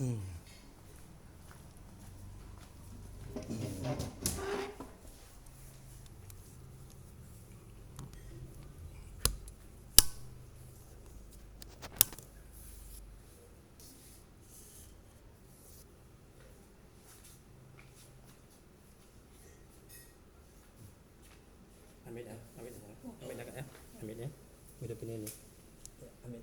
Ambil ya, ambil dekat ya, ambil ya, udah punya ini, ya, ambil.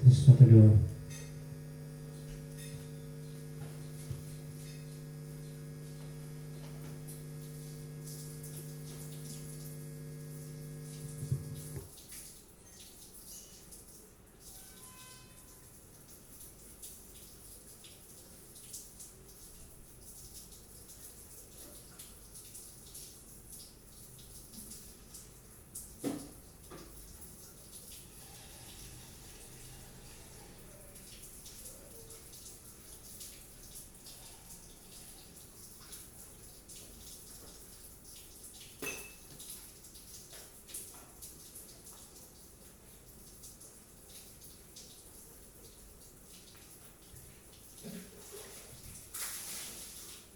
Satu dua.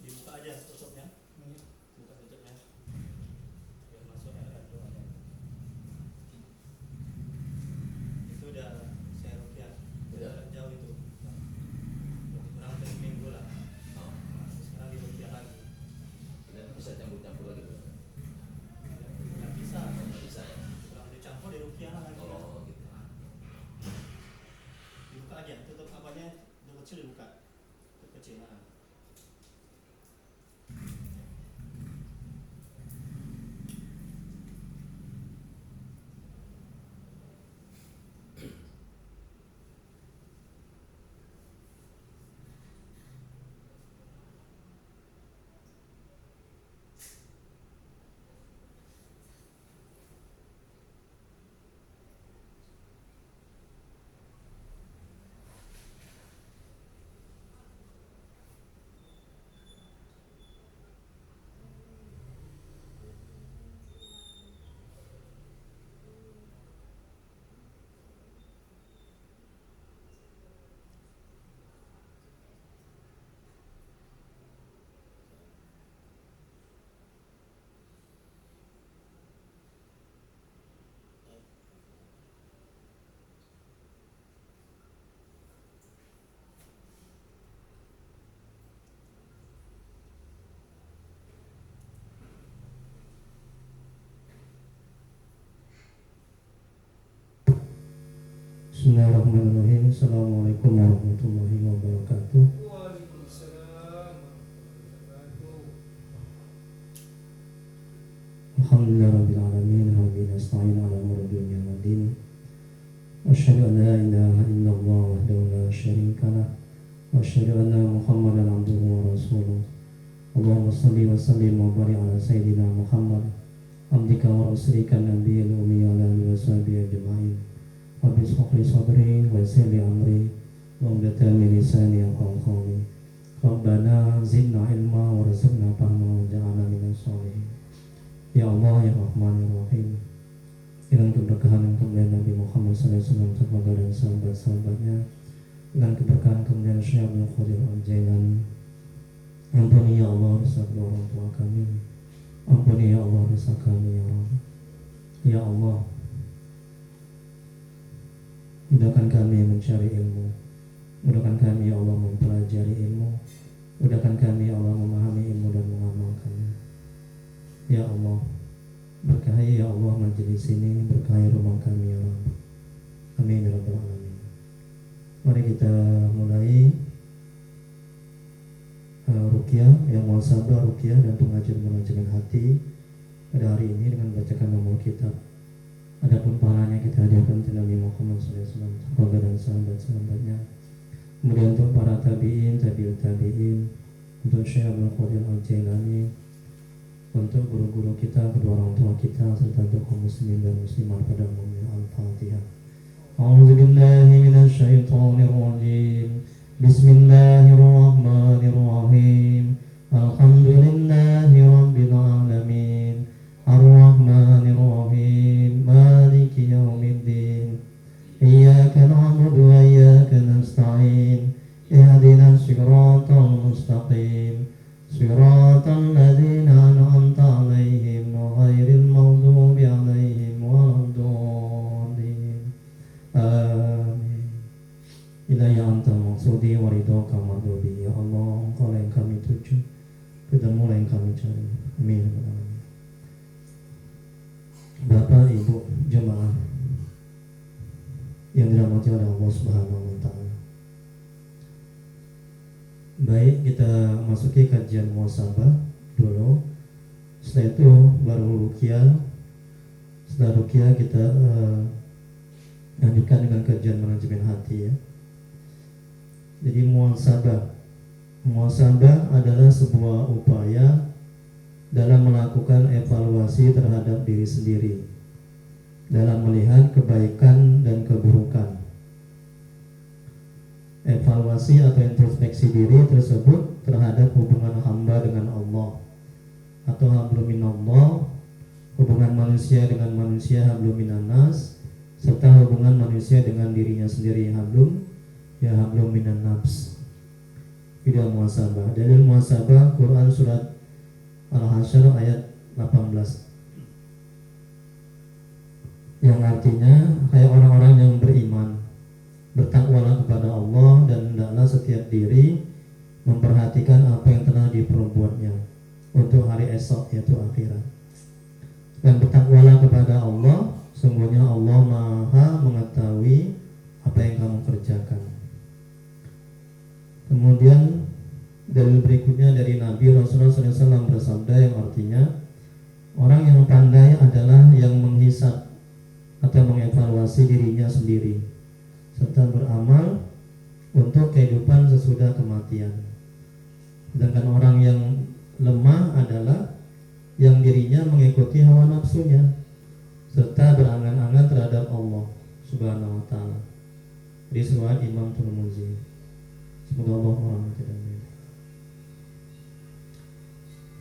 Dibuka aja tutupnya, buka tutupnya, biar masuk air doanya. Itu udah saya rukyah, udah jauh itu, kurang dari minggu lah. Sekarang dirukyah lagi. Dan bisa campur-campur lagi tuh. Nggak bisa, Nggak bisa ya. kurang dicampur dirukyah lagi. Oh gitu. Dibuka aja, tutup apanya, tutup kecil dibuka, tutup kecil. Nah. Bismillahirrahmanirrahim. Assalamualaikum warahmatullahi wabarakatuh. Waalaikumsalam warahmatullahi Alhamdulillahirabbil alamin. Hamdan nasta'in ala umuri dunya waddin. Asyhadu an la ilaha illallah wahdahu la syarika lah wa asyhadu anna Muhammadan abduhu wa rasuluh. Allahumma shalli wa sallim wa barik ala sayyidina Muhammad abdika wa rasulika nabiyil ummi wa ala alihi wa sahbihi ajma'in. Rabbi shrah li sadri wa yassir li amri wahlul min lisani yafqahu qawli. Rabbana zidna ilma warzuqna fahma waj'alna minas sholihin. Ya Allah ya Rahman ya Rahim, dengan keberkahan dan kemuliaan Nabi Muhammad SAW keluarga dan sahabat-sahabatnya, dengan keberkahan kemuliaan Syekh Abdul Qadir Al-Jailani, ampuni ya Allah dosa kedua orang tua kami, ampuni ya Allah dosa kami ya Allah. Ya Allah, mudahkan kami mencari ilmu, mudahkan kami ya Allah mempelajari ilmu, mudahkan kami ya Allah memahami ilmu dan mengamalkannya. Ya Allah, berkahi ya Allah majelis ini, berkahi rumah kami ya Allah. Amin ya rabbal alamin. Mari kita mulai ruqyah yang muhasabah ruqyah dan pengajian mengajarkan hati pada hari ini dengan membacakan nama kitab. Adapun pahalanya kita hadiahkan kepada Nabi Muhammad SAW, keluarga dan sahabat-sahabatnya, kemudian untuk para tabi'in, tabi'ut tabi'in, untuk Syekh Abdul Qadir Al-Jailani, untuk guru-guru kita, kedua orang tua kita, serta untuk kaum muslimin dan muslimat pada umumnya. Al-Fatihah. A'udzu billahi minasy syaithanir rajim. Bismillahirrahmanirrahim. Alhamdulillahi rabbil alamin. Ar-Rahmanir Rahim. Maliki yaumiddin. Iyyaka na'budu wa iyyaka nasta'in. Ihdinas siratal mustaqim. Siratal ladzina an'amta 'alaihim ghairil maghdubi 'alaihim waladdallin. Amin. Ilahya anta maksudi wa ridhaka madhubi. Ya Allah, Engkau yang kami tuju, Kedamu yang kami cari. Amin. Bapak, Ibu, jemaah yang dirahmati oleh Allah Subhanahu wa taala. Baik, kita masuki kajian muhasabah dulu. Setelah itu baru ruqyah. Setelah ruqyah kita lanjutkan dengan kajian manajemen hati ya. Jadi muhasabah adalah sebuah upaya dalam melakukan evaluasi terhadap diri sendiri, dalam melihat kebaikan dan keburukan. Evaluasi atau introspeksi diri tersebut terhadap hubungan hamba dengan Allah, atau hablum minallah, hubungan manusia dengan manusia, hablum minannas, serta hubungan manusia dengan dirinya sendiri, hablum minan nafs. Itu muhasabah. Dalil muhasabah Quran surat Al-Hasyr ayat 18, yang artinya, hai orang-orang yang beriman, bertakwalah kepada Allah dan hendaklah setiap diri memperhatikan apa yang telah diperbuatnya untuk hari esok, yaitu akhirat. Dan bertakwalah kepada Allah, sungguhnya Allah Maha mengetahui apa yang kamu kerjakan. Kemudian dalil berikutnya dari Nabi Rasulullah SAW bersabda, yang artinya, orang yang pandai adalah yang menghisap atau mengevaluasi dirinya sendiri, serta beramal untuk kehidupan sesudah kematian. Sedangkan orang yang lemah adalah yang dirinya mengikuti hawa nafsunya, serta berangan-angan terhadap Allah Subhanahu wa ta'ala. Di riwayat Imam Tirmidzi. Semoga Allah merahmati.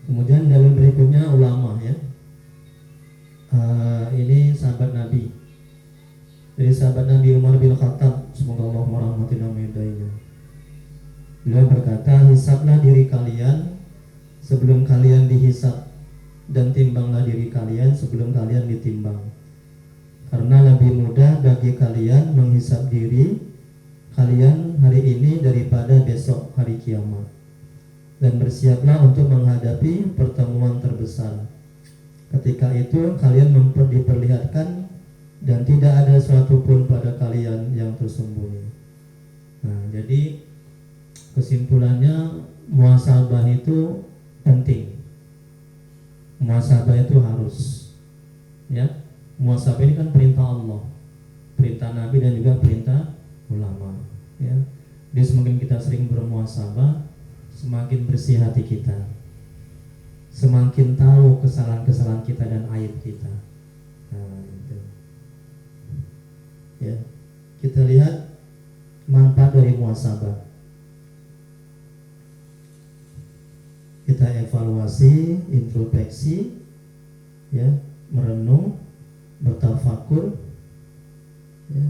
Kemudian dalil berikutnya ulama ya. Ini sahabat Nabi. Dari sahabat Nabi Umar bin Khattab, semoga Allah merahmati dan meridainya. Beliau berkata, hisablah diri kalian sebelum kalian dihisab, dan timbanglah diri kalian sebelum kalian ditimbang. Karena lebih mudah bagi kalian menghisab diri kalian hari ini daripada besok hari kiamat. Dan bersiaplah untuk menghadapi pertemuan terbesar. Ketika itu kalian diperlihatkan dan tidak ada suatu pun pada kalian yang tersembunyi. Nah, jadi kesimpulannya, muhasabah itu penting. Muhasabah itu harus ya. Muhasabah ini kan perintah Allah, perintah Nabi dan juga perintah ulama ya. Jadi semakin kita sering bermuhasabah, semakin bersih hati kita, semakin tahu kesalahan-kesalahan kita dan aib kita. Nah, itu. Ya, kita lihat manfaat dari muhasabah. Kita evaluasi, introspeksi, ya, merenung, bertafakur, ya.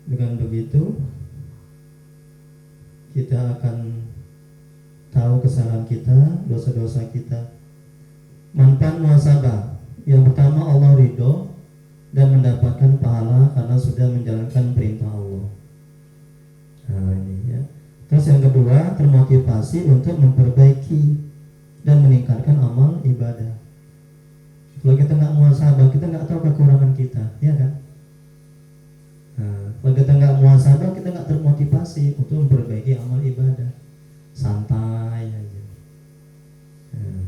Dengan begitu kita akan tahu kesalahan kita, dosa-dosa kita. Manfaat muhasabah, yang pertama, Allah ridho dan mendapatkan pahala karena sudah menjalankan perintah Allah. Nah ini ya. Terus yang kedua, termotivasi untuk memperbaiki dan meningkatkan amal ibadah. Kalau kita nggak muhasabah, kita nggak tahu kekurangan kita, ya kan? Nah, kalau kita nggak muhasabah, kita nggak termotivasi untuk memperbaiki amal ibadah. Santai aja. Nah,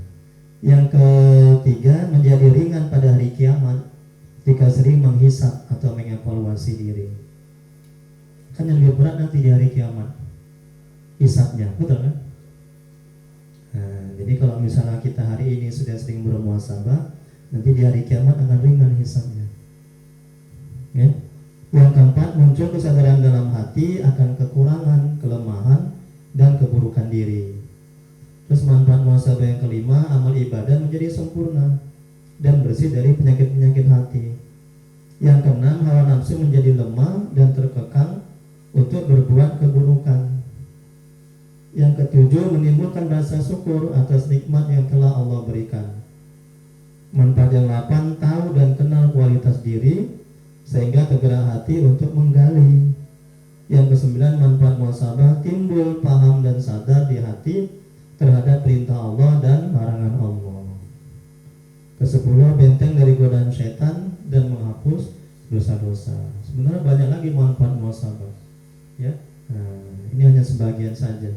yang ketiga, menjadi ringan pada hari kiamat jika sering menghisap atau mengevaluasi diri. Kan yang lebih berat nanti di hari kiamat hisabnya, betul kan? Nah, jadi kalau misalnya kita hari ini sudah sering bermuhasabah, nanti di hari kiamat akan ringan hisabnya. Ya. Yang keempat, muncul kesadaran dalam hati akan kekurangan, kelemahan, dan keburukan diri. Terus manfaat muhasabah yang kelima, amal ibadah menjadi sempurna dan bersih dari penyakit-penyakit hati. Yang keenam, hawa nafsu menjadi lemah dan terkekang untuk berbuat keburukan. Yang ketujuh, menimbulkan rasa syukur atas nikmat yang telah Allah berikan. Manfaat yang 8, tahu dan kenal kualitas diri sehingga tergerak hati untuk menggali. Yang kesembilan, manfaat muhasabah, timbul paham dan sadar di hati terhadap perintah Allah dan larangan Allah. Ke-10, benteng dari godaan setan dan menghapus dosa-dosa. Sebenarnya banyak lagi manfaat muhasabah. Ya, nah, ini hanya sebagian saja.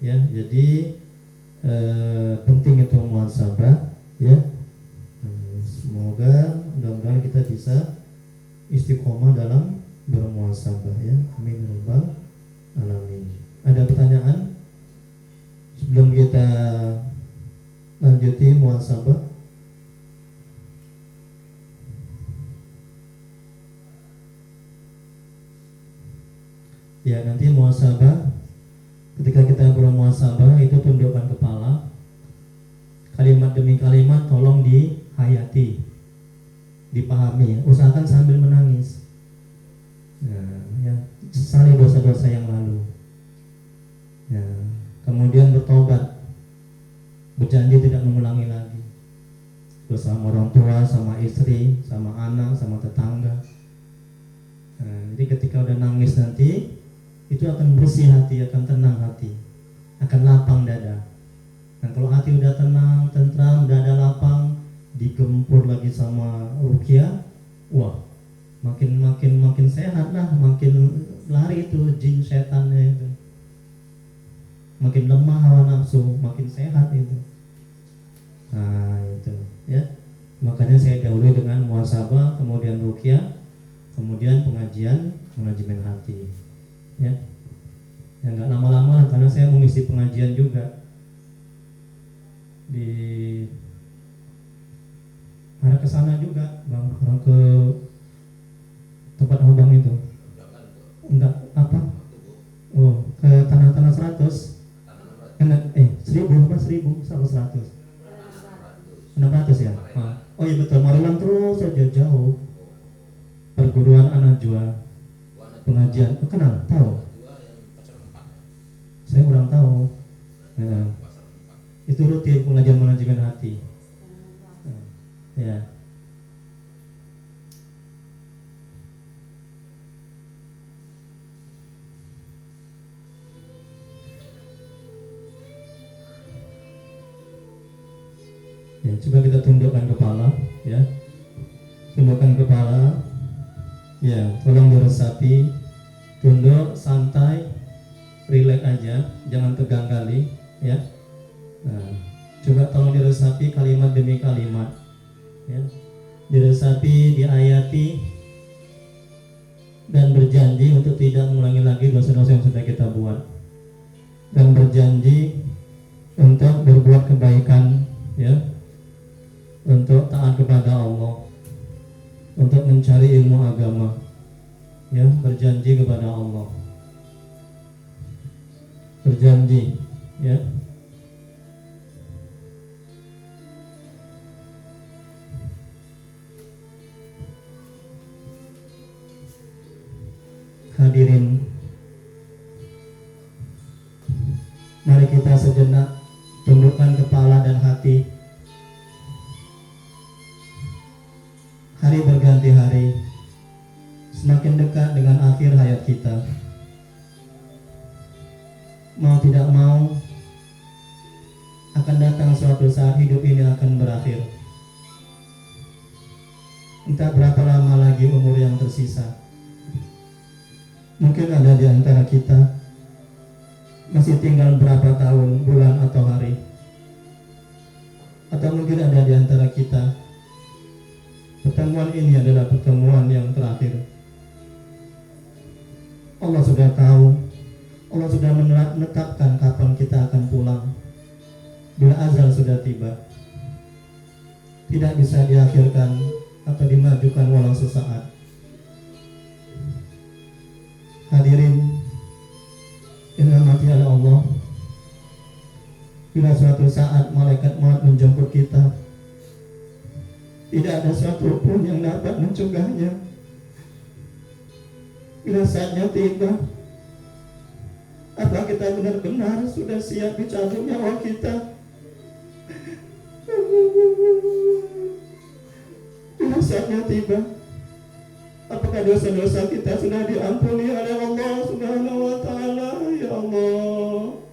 Ya, jadi penting itu muhasabah. Ya, semoga mudah-mudahan kita bisa istiqomah dalam bermuhasabah. Ya, amin ya rabbal alamin. Ada pertanyaan sebelum kita lanjuti muhasabah? Ya, nanti muhasabah, ketika kita bermuhasabah itu tundukkan kepala, kalimat demi kalimat tolong dihayati, dipahami, usahakan sambil menangis. Nah, ya, sesali dosa-dosa yang lalu. Ya, kemudian bertobat, berjanji tidak mengulangi lagi dosa sama orang tua, sama istri, sama anak, sama tetangga. Nah, jadi ketika udah nangis nanti itu akan bersih hati, akan tenang hati, akan lapang dada. Dan kalau hati udah tenang, tentram, dada lapang, digempur lagi sama ruqyah, wah, makin sehat lah, makin lari itu jin setannya itu, makin lemah hawa nafsu, makin sehat itu. Nah itu, ya. Makanya saya dahului dengan muhasabah, kemudian ruqyah, kemudian pengajian, manajemen hati. Ya, yang nggak lama-lama karena saya mengisi pengajian juga di arah ke sana juga, bang, orang ke tempat abang itu. Enggak apa? Oh, ke tanah-tanah 100. 1000 apa 1000 sama 100. 600 ya. Oh iya betul, Marulan terus saja jauh. Perguruan An-Najwa. Pengajian, kenal, tahu? Saya kurang tahu. Nah, itu rutin pengajian manajemen hati. Ya. Ya, coba kita tundukkan kepala, ya. Tundukkan kepala. Ya, tolong diresapi, tunduk, santai, rileks aja, jangan tegang kali, ya. Nah, coba tolong diresapi kalimat demi kalimat, ya. Diresapi, diayati, dan berjanji untuk tidak mengulangi lagi dosa-dosa yang sudah kita buat, dan berjanji untuk berbuat kebaikan, ya, untuk taat kepada Allah, untuk mencari ilmu agama, ya, berjanji kepada Allah, berjanji, ya. Hadirin, mari kita sejenak tundukkan kepala dan hati. Hari berganti hari, semakin dekat dengan akhir hayat kita. Mau tidak mau, akan datang suatu saat hidup ini akan berakhir. Entah berapa lama lagi umur yang tersisa. Mungkin ada di antara kita masih tinggal berapa tahun, bulan atau hari. Atau mungkin ada di antara kita pertemuan ini adalah pertemuan yang terakhir. Allah sudah tahu, Allah sudah menetapkan kapan kita akan pulang. Bila azal sudah tiba, tidak bisa diakhirkan atau dimajukan walau sesaat. Hadirin yang dirahmati oleh Allah, bila suatu saat malaikat maut menjemput kita, tidak ada satu pun yang dapat mencegahnya. Bila saatnya tiba, apa kita benar-benar sudah siap dicabut nyawa kita? Bila saatnya tiba, apakah dosa-dosa kita sudah diampuni oleh Allah Subhanahu wa Ta'ala? Ya Allah,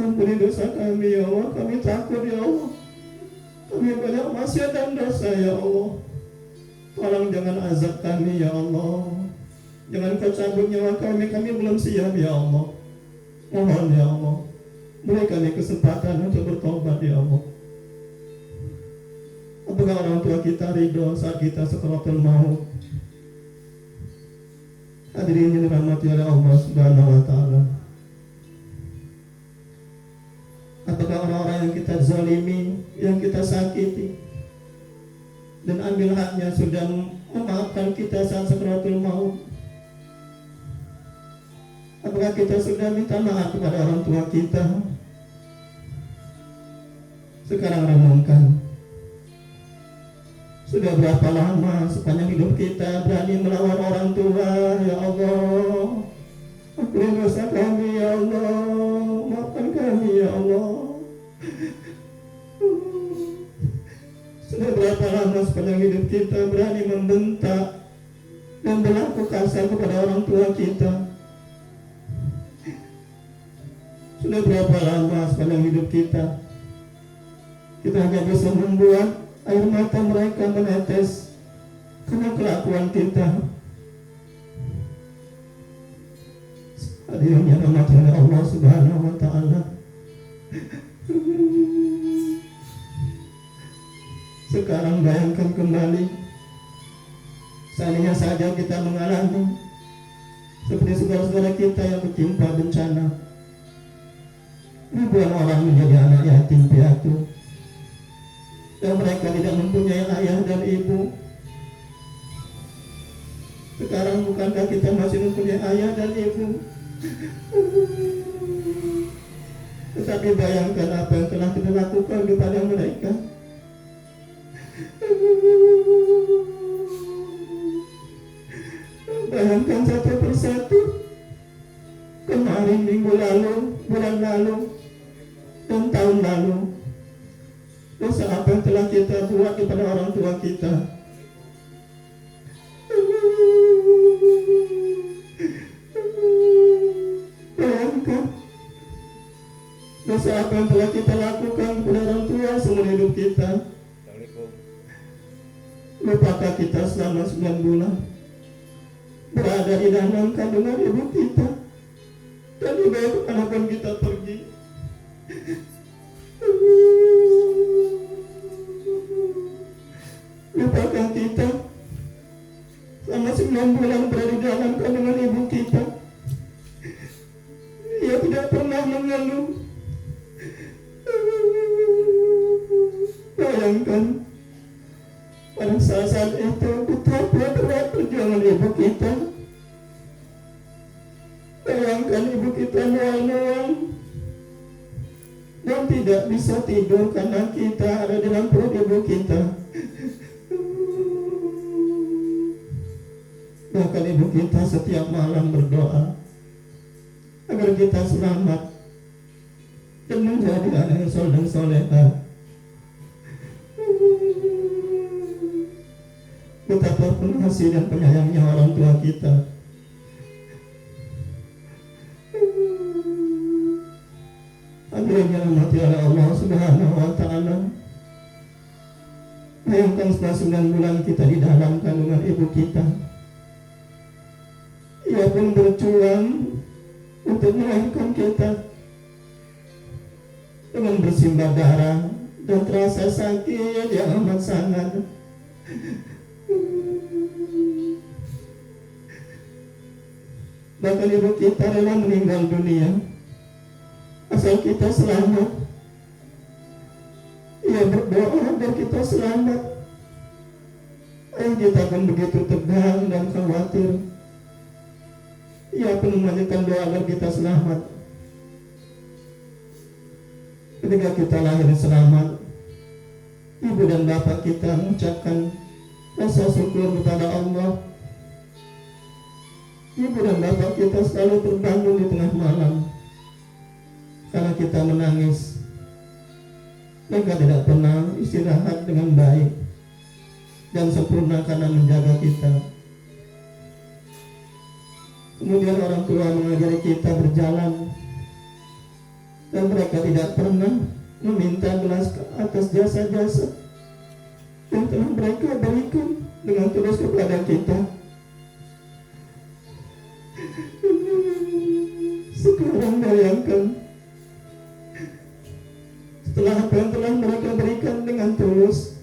ampuni dosa kami ya Allah. Kami takut ya Allah, kami banyak maksiat dan dosa ya Allah. Tolong jangan azab kami ya Allah, jangan kau cabut nyawa kami belum siap ya Allah. Mohon ya Allah, beri kami kesempatan untuk bertobat ya Allah. Apakah orang tua kita ridho saat kita sakaratul maut? Hadirin yang dirahmati oleh Allah Subhanahu wa Ta'ala, apakah orang-orang yang kita zalimi, yang kita sakiti dan ambil haknya sudah memaafkan kita saat sakaratul maut? Apakah kita sudah minta maaf kepada orang tua kita? Sekarang renungkan, sudah berapa lama sepanjang hidup kita berani melawan orang tua? Ya Allah, ampuni dosa kami ya Allah, maafkan kami ya Allah. Sudah berapa lama sepanjang hidup kita berani membentak dan berlaku kasar kepada orang tua kita? Sudah berapa lama sepanjang hidup kita hanya bisa membuat air mata mereka menetes karena kelakuan kita? Hadirin yang dirahmati oleh Allah Subhanahu wa Ta'ala, sekarang bayangkan kembali, seandainya saja kita mengalami seperti saudara-saudara kita yang tertimpa bencana. Ribuan orang menjadi anak yatim piatu, dan mereka tidak mempunyai ayah dan ibu. Sekarang bukankah kita masih mempunyai ayah dan ibu? Tetapi bayangkan apa yang telah kita lakukan kepada mereka. Bayangkan satu persatu, kemarin, minggu lalu, bulan lalu, dan tahun lalu, dosa apa yang telah kita buat kepada orang tua kita. Bayangkan dosa apa yang telah kita lakukan kepada orang tua seumur hidup kita. Lupakah kita selama 9 bulan berada di dalam kandungan ibu kita, dan dibawa kemanapun kita pergi? Lupakah kita selama 9 bulan berada di dalam kandungan ibu kita? Ia tidak pernah mengeluh. Bayangkan pada saat itu betapa berat perjuangan ibu kita. Bayangkan ibu kita mual-mual dan tidak bisa tidur karena kita ada dalam perut ibu kita. Bahkan ibu kita setiap malam berdoa agar kita selamat dan menjadi anak yang soleh dan solehah. Betapa pengasih dan penyayangnya orang tua kita. Akhirnya mati oleh Allah Subhanahu wa Ta'ala. Bayangkan setelah 9 bulan kita di dalam kandungan ibu kita, ia pun berjuang untuk melahirkan kita dengan bersimbah darah dan terasa sakit yang amat sangat. Bahkan ibu kita rela meninggal dunia asal kita selamat. Ia berdoa agar kita selamat. Ayah kita pun begitu tegang dan khawatir. Ia pun memanjatkan doa agar kita selamat. Ketika kita lahir selamat, ibu dan bapak kita mengucapkan rasa syukur kepada Allah. Ibu dan bapak kita selalu terbangun di tengah malam karena kita menangis. Mereka tidak pernah istirahat dengan baik dan sempurna karena menjaga kita. Kemudian orang tua mengajari kita berjalan, dan mereka tidak pernah meminta belas atas jasa-jasa yang telah mereka berikan dengan tulus kepada kita. Sekarang bayangkan, setelah apa yang telah mereka berikan dengan tulus,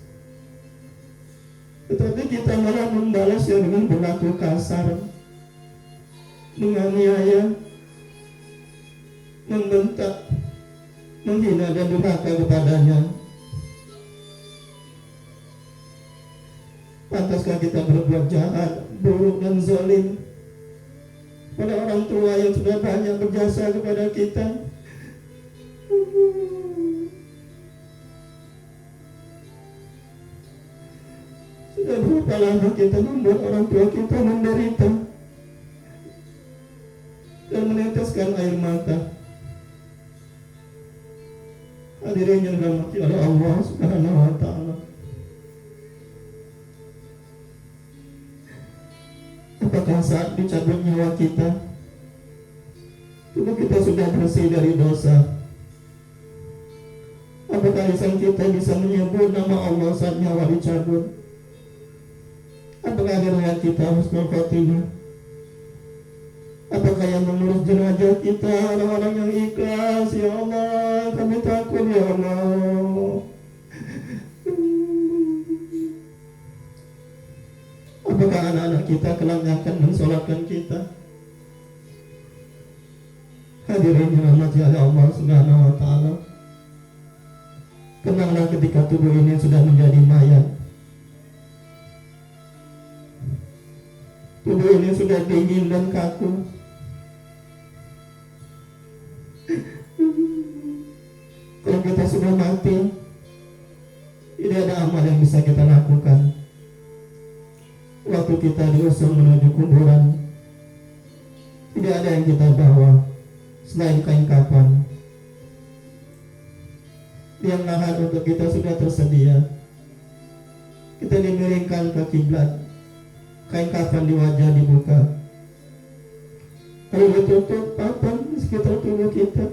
tetapi kita malah membalasnya dengan berlaku kasar, menganiaya, membentak, menghina dan durhaka kepadanya. Pantaskah kita berbuat jahat, buruk dan zalim pada orang tua yang sudah banyak berjasa kepada kita? Sudah berapa lama kita membuat orang tua kita menderita dan meneteskan air mata? Hadirin yang dirahmati oleh Allah Subhanahu wa taala. Apakah saat dicabut nyawa kita, tubuh kita sudah bersih dari dosa? Apakah lisan kita bisa menyebut nama Allah saat nyawa dicabut? Apakah riwayat kita husnul khotimah? Apakah yang mengurus jenazah kita orang-orang yang ikhlas? Ya Allah, kami takut ya Allah. Apakah anak-anak kita kelak akan mensolatkan kita? Hadirin yang dirahmati oleh Allah Subhanahu wa taala. Tenanglah ketika tubuh ini sudah menjadi mayat. Tubuh ini sudah dingin dan kaku. Kalau kita sudah mati, tidak ada amal yang bisa kita lakukan. Waktu kita diusung menuju kuburan, tidak ada yang kita bawa selain kain kafan. Yang lahan untuk kita sudah tersedia. Kita dimiringkan ke kiblat, kain kafan di wajah dibuka, lalu ditutup papan di sekitar tubuh kita.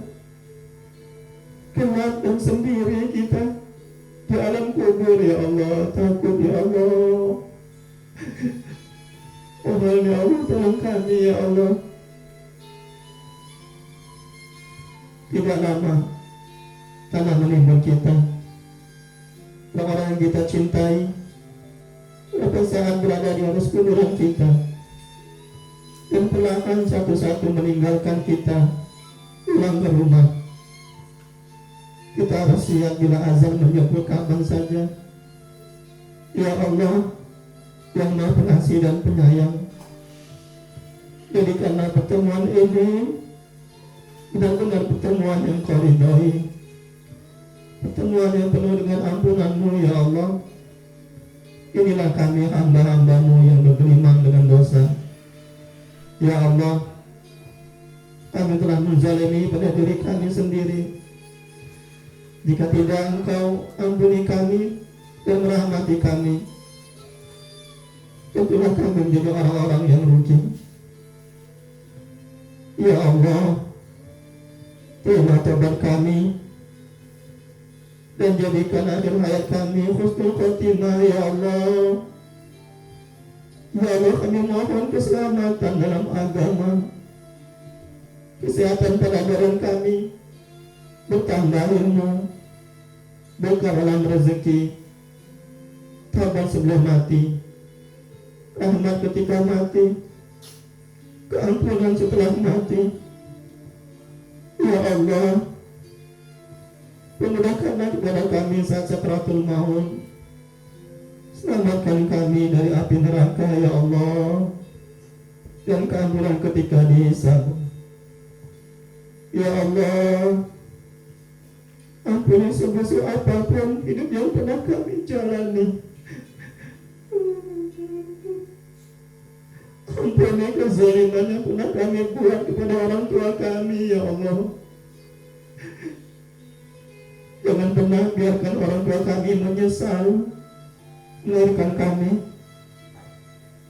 Gelap dan sendiri kita di alam kubur. Ya Allah, takut ya Allah. Mohon ya Allah, tolong kami ya Allah. Tidak lama tanah menimbun kita. Orang-orang yang kita cintai berapa saat berada di atas kuburan kita, dan perlahan satu-satu meninggalkan kita pulang ke rumah. Kita harus siap bila azan menyebut kapan saja. Ya Allah yang Maha Pengasih dan Penyayang, jadikanlah pertemuan ini benar-benar pertemuan yang Kau ridhoi, pertemuan yang penuh dengan ampunan-Mu ya Allah. Inilah kami hamba-hamba-Mu yang bergelimang dengan dosa. Ya Allah, kami telah menzalimi pada diri kami sendiri. Jika tidak Engkau ampuni kami dan merahmati kami, tentulah kami menjadi orang-orang yang rugi. Ya Allah, terima taubat kami dan jadikan akhir hayat kami husnul khotimah ya Allah. Ya Allah, kami mohon keselamatan dalam agama, kesehatan pada badan kami, bertambah ilmu, berkah dalam rezeki, taubat sebelum mati, rahmat ketika mati, keampunan setelah mati. Ya Allah, permudahkanlah kepada kami saat sakaratul maut. Selamatkan kami dari api neraka, ya Allah, dan keampunan ketika dihisab. Ya Allah, ampuni sebesar apapun hidup yang pernah kami jalani. Ampuni kezaliman yang pernah kami buat kepada orang tua kami, ya Allah. Jangan pernah biarkan orang tua kami menyesal melahirkan kami.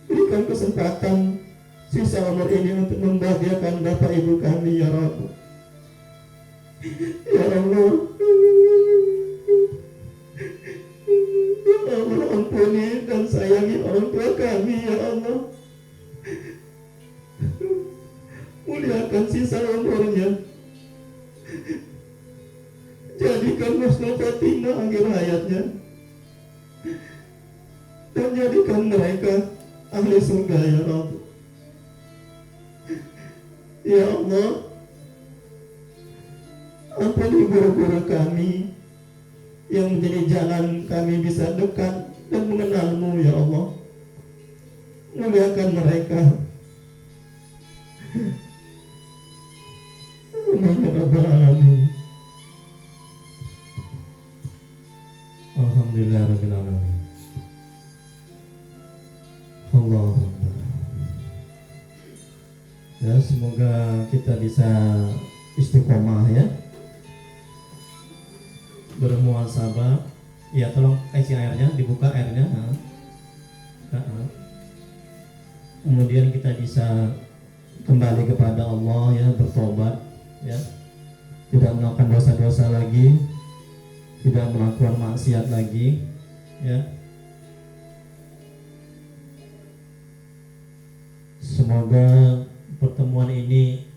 Berikan kesempatan sisa umur ini untuk membahagiakan Bapak Ibu kami, ya Rabb. Ya Allah, ya Allah, ampuni dan sayangi orang tua kami, ya Allah. Muliakan sisa umurnya. Jadikan husnul khotimah akhir hayatnya, dan jadikan mereka ahli surga, ya Rabb. Ya Allah, ampuni guru-guru kami yang menjadi jalan kami bisa dekat dan mengenal-Mu, ya Allah. Muliakan mereka. Amin ya Rabbal Alamin. Alhamdulillah Rabbil Alamin. Allah. Ya, semoga kita bisa istiqomah, ya, bermuhasabah. Ya, tolong isi airnya, dibuka airnya. Kemudian kita bisa kembali kepada Allah, ya, bertobat, ya, tidak melakukan dosa-dosa lagi, tidak melakukan maksiat lagi, ya. Semoga pertemuan ini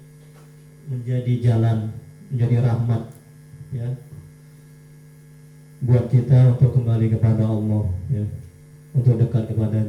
menjadi jalan, menjadi rahmat, ya, buat kita untuk kembali kepada Allah, ya, untuk dekat kepada